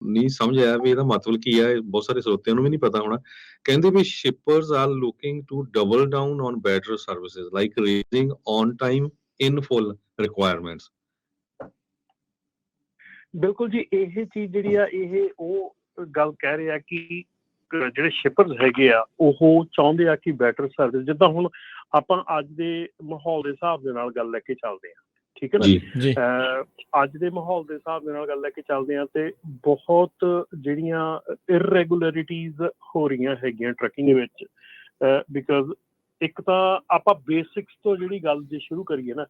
ਨਹੀਂ ਸਮਝ ਆਇਆ ਵੀ ਇਹਦਾ ਮਤਲਬ ਕੀ ਹੈ, ਬਹੁਤ ਸਾਰੇ ਸਰੋਤਿਆਂ ਨੂੰ ਵੀ ਨਹੀਂ ਪਤਾ ਹੋਣਾ। ਕਹਿੰਦੇ ਵੀ shippers are looking to double down on better services like raising on time in full requirements। ਬਿਲਕੁਲ ਜੀ, ਇਹ ਚੀਜ਼ ਜਿਹੜੀ ਆ ਇਹ ਉਹ ਗੱਲ ਕਹਿ ਰਹੇ ਆ ਕਿ ਜਿਹੜੇ ਸ਼ਿਪਰਸ ਹੈਗੇ ਆ ਉਹ ਚਾਹੁੰਦੇ ਆ ਕਿ ਬੈਟਰ ਸਰਵਿਸ, ਜਿੱਦਾਂ ਹੁਣ ਆਪਾਂ ਅੱਜ ਦੇ ਮਾਹੌਲ ਦੇ ਹਿਸਾਬ ਦੇ ਨਾਲ ਗੱਲ ਲੈ ਕੇ ਚੱਲਦੇ ਹਾਂ, ਠੀਕ ਹੈ ਨਾ। ਅੱਜ ਦੇ ਮਾਹੌਲ ਦੇ ਹਿਸਾਬ ਦੇ ਨਾਲ ਗੱਲ ਲੈ ਕੇ ਚੱਲਦੇ ਹਾਂ ਤੇ ਬਹੁਤ ਜਿਹੜੀਆਂ ਇਰਰੈਗੂਲਰਿਟੀਜ਼ ਹੋ ਰਹੀਆਂ ਹੈਗੀਆਂ ਟਰੱਕਿੰਗ ਦੇ ਵਿੱਚ, ਬਿਕਾਜ਼ ਇੱਕ ਤਾਂ ਆਪਾਂ ਬੇਸਿਕਸ ਤੋਂ ਜਿਹੜੀ ਗੱਲ ਜੇ ਸ਼ੁਰੂ ਕਰੀਏ ਨਾ,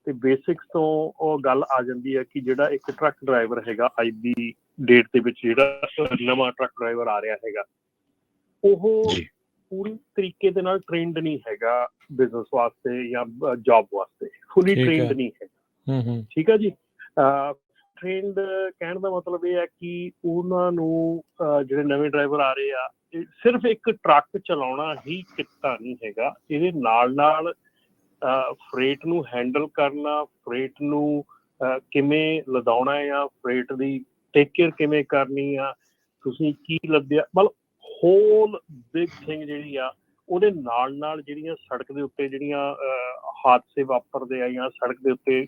ਤੇ ਬੇਸਿਕਸ ਤੋਂ ਉਹ ਗੱਲ ਆ ਜਾਂਦੀ ਹੈ ਕਿ ਜਿਹੜਾ ਇੱਕ ਟਰੱਕ ਡਰਾਈਵਰ ਹੈਗਾ ਅੱਜ ਦੀ ਡੇਟ ਦੇ ਵਿੱਚ, ਜਿਹੜਾ ਨਵਾਂ ਟਰੱਕ ਡਰਾਈਵਰ ਆ ਰਿਹਾ ਹੈਗਾ, ਉਹ ਪੂਰੀ ਤਰੀਕੇ ਦੇ ਨਾਲ ਟ੍ਰੇਨਡ ਨਹੀਂ ਹੈਗਾ ਬਿਜ਼ਨਸ ਵਾਸਤੇ ਜਾਂ ਜੌਬ ਵਾਸਤੇ, ਫੁੱਲੀ ਟ੍ਰੇਨਡ ਨਹੀਂ ਹੈਗਾ, ਠੀਕ ਹੈ ਜੀ। ਟ੍ਰੇਨਡ ਕਹਿਣ ਦਾ ਮਤਲਬ ਇਹ ਹੈ ਕਿ ਉਹਨਾਂ ਨੂੰ ਜਿਹੜੇ ਨਵੇਂ ਡਰਾਈਵਰ ਆ ਰਹੇ ਆ, ਸਿਰਫ ਇੱਕ ਟਰੱਕ ਚਲਾਉਣਾ ਹੀ ਕਿੱਤਾ ਨਹੀਂ ਹੈਗਾ, ਇਹਦੇ ਨਾਲ ਨਾਲ ਫਰੇਟ ਨੂੰ ਹੈਂਡਲ ਕਰਨਾ, ਫਰੇਟ ਨੂੰ ਕਿਵੇਂ ਲਦਾਉਣਾ ਆ, ਫਰੇਟ ਦੀ ਟੇਕ ਕੇਅਰ ਕਿਵੇਂ ਕਰਨੀ ਆ, ਤੁਸੀਂ ਕੀ ਲੱਦਿਆ, ਮਤਲਬ ਹੋਲ ਬਿਗ ਥਿੰਗ ਜਿਹੜੀ ਆ। ਉਹਦੇ ਨਾਲ ਨਾਲ ਜਿਹੜੀਆਂ ਸੜਕ ਦੇ ਉੱਤੇ ਜਿਹੜੀਆਂ ਹਾਦਸੇ ਵਾਪਰਦੇ ਆ, ਜਾਂ ਸੜਕ ਦੇ ਉੱਤੇ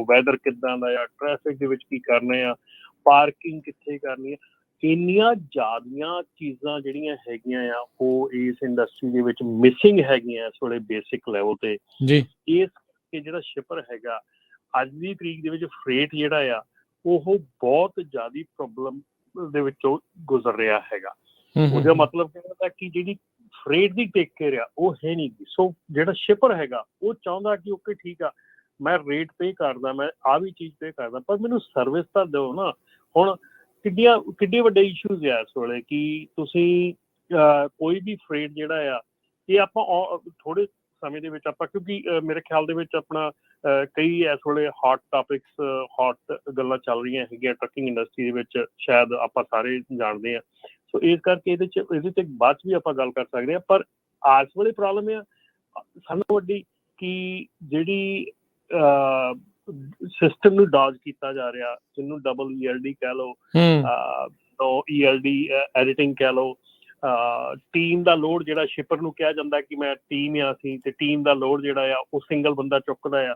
ਵੈਦਰ ਕਿੱਦਾਂ ਦਾ ਆ, ਟ੍ਰੈਫਿਕ ਦੇ ਵਿੱਚ ਕੀ ਕਰਨਾ ਆ, ਪਾਰਕਿੰਗ ਕਿੱਥੇ ਕਰਨੀ ਆ, ਇੰਨੀਆਂ ਜ਼ਿਆਦੀਆਂ ਚੀਜ਼ਾਂ ਜਿਹੜੀਆਂ ਹੈਗੀਆਂ ਆ ਉਹ ਇਸ ਇੰਡਸਟਰੀ ਦੇ ਵਿੱਚ ਮਿਸਿੰਗ ਹੈਗੀਆਂ ਇਸ ਵੇਲੇ ਬੇਸਿਕ ਲੈਵਲ ਤੇ। ਇਸ ਜਿਹੜਾ ਸ਼ਿਪਰ ਹੈਗਾ ਅੱਜ ਦੀ ਤਰੀਕ ਦੇ ਵਿੱਚ ਫਰੇਟ ਜਿਹੜਾ ਆ ਉਹ ਬਹੁਤ ਜ਼ਿਆਦਾ ਪ੍ਰੋਬਲਮ ਦੇ ਵਿੱਚੋਂ ਗੁਜ਼ਰ ਰਿਹਾ ਹੈਗਾ। ਉਹਦਾ ਮਤਲਬ ਕਹਿੰਦਾ ਕਿ ਜਿਹੜੀ ਫਰੇਟ ਦੀ ਟੇਕ ਕੇਅਰ ਆ ਉਹ ਹੈ ਨਹੀਂ ਗੀ। ਸੋ ਜਿਹੜਾ ਸ਼ਿਪਰ ਹੈਗਾ ਉਹ ਚਾਹੁੰਦਾ ਕਿ ਓਕੇ ਠੀਕ ਆ, ਮੈਂ ਰੇਟ ਪੇ ਕਰਦਾ, ਮੈਂ ਆਹ ਵੀ ਚੀਜ਼ ਪੇ ਕਰਦਾ, ਪਰ ਮੈਨੂੰ ਸਰਵਿਸ ਤਾਂ ਦਿਓ ਨਾ। ਹੁਣ ਕਿੱਡੇ ਵੱਡੇ ਇਸ਼ੂਜ਼ ਆ ਇਸ ਵੇਲੇ ਕਿ ਤੁਸੀਂ ਕੋਈ ਵੀ ਫਰੇਟ ਜਿਹੜਾ ਆ, ਇਹ ਆਪਾਂ ਥੋੜ੍ਹੇ ਸਮੇਂ ਦੇ ਵਿੱਚ ਆਪਾਂ, ਕਿਉਂਕਿ ਮੇਰੇ ਖਿਆਲ ਦੇ ਵਿੱਚ ਆਪਣਾ ਕਈ ਇਸ ਵੇਲੇ ਹੌਟ ਟਾਪਿਕਸ, ਹੌਟ ਗੱਲਾਂ ਚੱਲ ਰਹੀਆਂ ਹੈਗੀਆਂ ਟਰੱਕਿੰਗ ਇੰਡਸਟਰੀ ਦੇ ਵਿੱਚ, ਸ਼ਾਇਦ ਆਪਾਂ ਸਾਰੇ ਜਾਣਦੇ ਹਾਂ। ਸੋ ਇਸ ਕਰਕੇ ਇਹਦੇ 'ਤੇ ਬਾਅਦ 'ਚ ਵੀ ਆਪਾਂ ਗੱਲ ਕਰ ਸਕਦੇ ਹਾਂ। ਪਰ ਇਸ ਵੇਲੇ ਪ੍ਰੋਬਲਮ ਆ ਸਾਨੂੰ ਵੱਡੀ ਕਿ ਜਿਹੜੀ ਸਿਸਟਮ ਨੂੰ ਡੌਜ ਕੀਤਾ ਜਾ ਰਿਹਾ, ਜਿਹਨੂੰ ਡਬਲ ELD ਕਹਿ ਲਓ, ELD ਐਡੀਟਿੰਗ ਕਹਿ ਲਓ, ਟੀਮ ਦਾ ਲੋਡ ਜਿਹੜਾ ਸ਼ਿਪਰ ਨੂੰ ਕਿਹਾ ਜਾਂਦਾ ਕਿ ਮੈਂ ਟੀਮ ਆ ਅਸੀਂ, ਤੇ ਟੀਮ ਦਾ ਲੋਡ ਜਿਹੜਾ ਆ ਉਹ ਸਿੰਗਲ ਬੰਦਾ ਚੁੱਕਦਾ ਆ।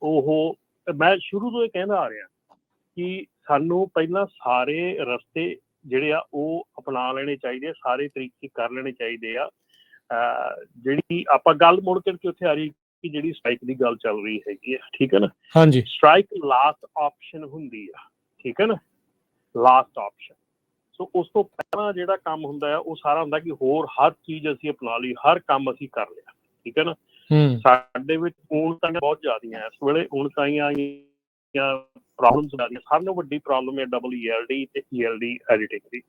ਉਹ ਮੈਂ ਸ਼ੁਰੂ ਤੋਂ ਇਹ ਕਹਿੰਦਾ ਆ ਰਿਹਾ ਕਿ ਸਾਨੂੰ ਪਹਿਲਾਂ ਸਾਰੇ ਰਸਤੇ ਜਿਹੜੇ ਆ ਉਹ ਅਪਣਾ ਲੈਣੇ ਚਾਹੀਦੇ ਆ, ਸਾਰੇ ਤਰੀਕੇ ਕਰ ਲੈਣੇ ਚਾਹੀਦੇ ਆ। ਜਿਹੜੀ ਆਪਾਂ ਗੱਲ ਮੁੜ ਕਰਕੇ ਉੱਥੇ ਆ ਰਹੀ ਕਿ ਜਿਹੜੀ ਸਟ੍ਰਾਈਕ ਦੀ ਗੱਲ ਚੱਲ ਰਹੀ ਹੈਗੀ ਆ, ਠੀਕ ਹੈ ਨਾ। ਹਾਂਜੀ, ਸਟ੍ਰਾਈਕ ਲਾਸਟ ਆਪਸ਼ਨ ਹੁੰਦੀ ਆ, ਠੀਕ ਹੈ ਨਾ, ਲਾਸਟ ਆਪਸ਼ਨ। ਸੋ ਉਸ ਤੋਂ ਪਹਿਲਾਂ ਜਿਹੜਾ ਕੰਮ ਹੁੰਦਾ ਆ ਉਹ ਸਾਰਾ ਹੁੰਦਾ ਕਿ ਹੋਰ ਹਰ ਚੀਜ਼ ਅਸੀਂ ਅਪਣਾ ਲਈ, ਹਰ ਕੰਮ ਅਸੀਂ ਕਰ ਲਿਆ, ਠੀਕ ਹੈ ਨਾ। ਸਾਡੇ ਵਿੱਚ ਊਣਤਾਈਆਂ ਬਹੁਤ ਜ਼ਿਆਦੀਆਂ ਇਸ ਵੇਲੇ, ਊਣਤਾਈਆਂ ਜਾਂ ਪ੍ਰੋਬਲਮਸ ਜ਼ਿਆਦੀਆਂ। ਸਾਰਿਆਂ ਨਾਲੋਂ ਵੱਡੀ ਪ੍ਰੋਬਲਮ ਹੈ ਡਬਲ ELD ਤੇ ELD ਐਡੀਟਿੰਗ ਦੀ,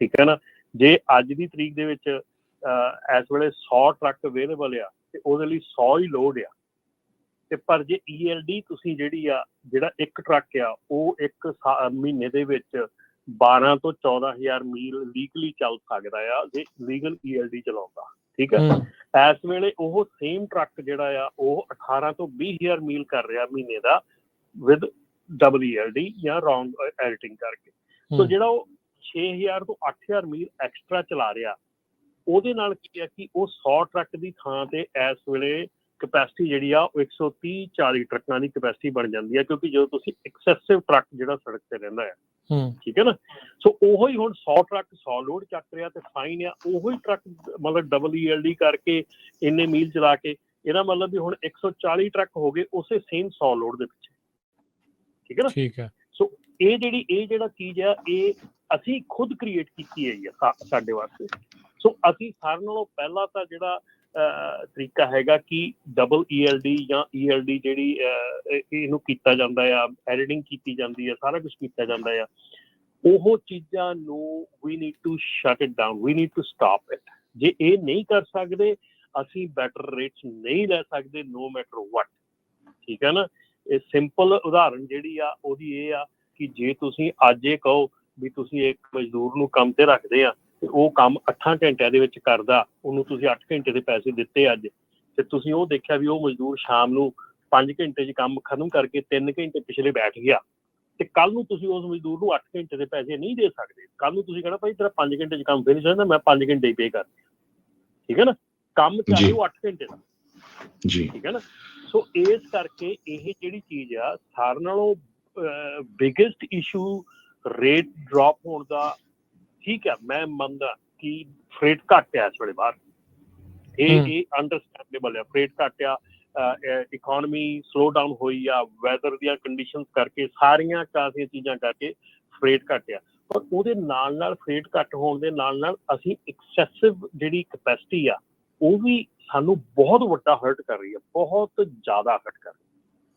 ਠੀਕ ਹੈ ਨਾ। ਜੇ ਅੱਜ ਦੀ ਤਰੀਕ ਦੇ ਵਿੱਚ ਇਸ ਵੇਲੇ 100 ਟਰੱਕ ਅਵੇਲੇਬਲ ਆ ਤੇ ਉਹਦੇ ਲਈ 100 ਹੀ ਲੋਡ ਆ, ਤੇ ਪਰ ਜੇ ELD ਤੁਸੀਂ ਜਿਹੜਾ ਇੱਕ ਟਰੱਕ ਆ ਉਹ ਇੱਕ ਮਹੀਨੇ ਦੇ ਵਿੱਚ 12 ਤੋਂ 14,000 ਮੀਲ ਲੀਗਲੀ ਚੱਲ ਸਕਦਾ ਆ ਜੇ ਲੀਗਲ ELD ਚਲਾਉਂਦਾ, ਠੀਕ ਹੈ। ਇਸ ਵੇਲੇ ਉਹ ਸੇਮ ਟਰੱਕ ਜਿਹੜਾ ਆ ਉਹ 18 ਤੋਂ 20,000 ਮੀਲ ਕਰ ਰਿਹਾ ਮਹੀਨੇ ਦਾ ਵਿਦ ਡਬਲ ELD ਜਾਂ ਰੌਂਗ ਐਡੀਟਿੰਗ ਕਰਕੇ। ਸੋ ਜਿਹੜਾ ਉਹ 6,000 ਤੋਂ 8,000 ਮੀਲ ਐਕਸਟਰਾ ਚਲਾ ਰਿਹਾ, ਉਹਦੇ ਨਾਲ ਕੀ ਹੈ ਕਿ ਉਹ 100 ਟਰੱਕ ਦੀ ਥਾਂ ਤੇ ਇਸ ਵੇਲੇ ਕਪੈਸਿਟੀ ਜਿਹੜੀ ਆ ਉਹ 130-40 ਟਰੱਕਾਂ ਦੀ ਕਪੈਸਿਟੀ ਬਣ ਜਾਂਦੀ ਹੈ, ਕਿਉਂਕਿ ਜਦੋਂ ਤੁਸੀਂ ਐਕਸੈਸਿਵ ਟਰੱਕ ਜਿਹੜਾ ਸੜਕ ਤੇ ਰਹਿੰਦਾ ਆ, ਠੀਕ ਹੈ ਨਾ। ਸੋ ਉਹੋ ਹੀ ਹੁਣ 100 ਟਰੱਕ 100 ਲੋਡ ਚੱਕ ਰਿਹਾ ਤੇ ਫਾਈਨ ਆ, ਉਹੋ ਹੀ ਟਰੱਕ ਮਤਲਬ ਡਬਲ ELD ਕਰਕੇ ਇੰਨੇ ਮੀਲ ਚਲਾ ਕੇ, ਇਹਦਾ ਮਤਲਬ ਵੀ ਹੁਣ 140 ਟਰੱਕ ਹੋ ਗਏ ਉਸੇ ਸੇਮ 100 ਲੋਡ ਦੇ ਪਿੱਛੇ, ਠੀਕ ਹੈ ਨਾ। ਠੀਕ ਹੈ। ਸੋ ਇਹ ਜਿਹੜਾ ਚੀਜ਼ ਆ ਇਹ ਅਸੀਂ ਖੁਦ ਕ੍ਰੀਏਟ ਕੀਤੀ ਹੋਈ ਆ ਸਾਡੇ ਵਾਸਤੇ। ਸੋ ਅਸੀਂ ਸਾਰਿਆਂ ਨਾਲੋਂ ਪਹਿਲਾਂ ਤਾਂ ਜਿਹੜਾ ਤਰੀਕਾ ਹੈਗਾ ਕਿ ਡਬਲ ELD ਜਾਂ ELD ਜਿਹੜੀ ਇਹਨੂੰ ਕੀਤਾ ਜਾਂਦਾ ਆ, ਐਡੀਟਿੰਗ ਕੀਤੀ ਜਾਂਦੀ ਆ, ਸਾਰਾ ਕੁਛ ਕੀਤਾ ਜਾਂਦਾ ਆ, ਉਹ ਚੀਜ਼ਾਂ ਨੂੰ ਵੀ need to shut it down, we need to stop it. ਜੇ ਇਹ ਨਹੀਂ ਕਰ ਸਕਦੇ ਅਸੀਂ ਬੈਟਰ ਰੇਟਸ ਨਹੀਂ ਲੈ ਸਕਦੇ, ਨੋ ਮੈਟਰ ਵਟ, ਠੀਕ ਹੈ ਨਾ। ਇਹ ਸਿੰਪਲ ਉਦਾਹਰਨ ਜਿਹੜੀ ਆ ਉਹਦੀ ਇਹ ਆ ਕਿ ਜੇ ਤੁਸੀਂ ਅੱਜ ਇਹ ਕਹੋ ਵੀ ਤੁਸੀਂ ਇੱਕ ਮਜ਼ਦੂਰ ਨੂੰ ਕੰਮ ਤੇ ਰੱਖਦੇ ਆ ਤੇ ਉਹ ਕੰਮ 8 ਘੰਟਿਆਂ ਦੇ ਵਿੱਚ ਕਰਦਾ, ਉਹਨੂੰ ਤੁਸੀਂ 8 ਘੰਟੇ ਦੇ ਪੈਸੇ ਦਿੱਤੇ ਅੱਜ, ਤੇ ਤੁਸੀਂ ਉਹ ਦੇਖਿਆ ਵੀ ਉਹ ਮਜ਼ਦੂਰ ਸ਼ਾਮ ਨੂੰ 5 ਘੰਟੇ 'ਚ ਕੰਮ ਖਤਮ ਕਰਕੇ 3 ਘੰਟੇ ਪਿਛਲੇ ਬੈਠ ਗਿਆ, ਤੇ ਕੱਲ ਨੂੰ ਤੁਸੀਂ ਉਸ ਮਜ਼ਦੂਰ ਨੂੰ 8 ਘੰਟੇ ਦੇ ਪੈਸੇ ਨਹੀਂ ਦੇ ਸਕਦੇ। ਕੱਲ ਨੂੰ ਤੁਸੀਂ ਕਹਿਣਾ ਭਾਈ ਤੇਰਾ 5 ਘੰਟੇ 'ਚ ਕੰਮ ਫਿਨਿਸ਼ ਹੋ ਜਾਂਦਾ, ਮੈਂ 5 ਘੰਟੇ ਹੀ ਪੇ ਕਰ ਦਿਆਂ, ਠੀਕ ਹੈ ਨਾ, ਕੰਮ ਚਾਹੇ ਉਹ 8 ਘੰਟੇ ਦਾ, ਠੀਕ ਹੈ ਨਾ। ਸੋ ਇਸ ਕਰਕੇ ਇਹ ਜਿਹੜੀ ਚੀਜ਼ ਆ ਸਾਰਿਆਂ ਨਾਲੋਂ ਬਿਗੇਸਟ ਇਸ਼ੂ ਰੇਟ ਡ੍ਰੌਪ ਹੋਣ ਦਾ, ਠੀਕ ਹੈ ਮੈਂ ਮੰਨਦਾ ਕਿ ਫਰੇਟ ਘੱਟ ਆ ਇਸ ਵੇਲੇ ਬਾਹਰ, ਇਹ ਅੰਡਰਸਟੈਂਡੇਬਲ ਆ, ਫਰੇਟ ਘੱਟ ਆ, ਇਕੋਨਮੀ ਸਲੋ ਡਾਊਨ ਹੋਈ ਆ, ਵੈਦਰ ਦੀਆਂ ਕੰਡੀਸ਼ਨਸ ਕਰਕੇ, ਸਾਰੀਆਂ ਕਾਫੀ ਚੀਜ਼ਾਂ ਕਰਕੇ ਫਰੇਟ ਘੱਟ ਆ। ਪਰ ਉਹਦੇ ਨਾਲ ਫਰੇਟ ਘੱਟ ਹੋਣ ਦੇ ਨਾਲ ਅਸੀਂ ਐਕਸੈਸਿਵ ਜਿਹੜੀ ਕਪੈਸਿਟੀ ਆ ਉਹ ਵੀ ਸਾਨੂੰ ਬਹੁਤ ਵੱਡਾ ਹਰਟ ਕਰ ਰਹੀ ਹੈ, ਬਹੁਤ ਜ਼ਿਆਦਾ ਹਰਟ ਕਰ ਰਹੀ ਹੈ।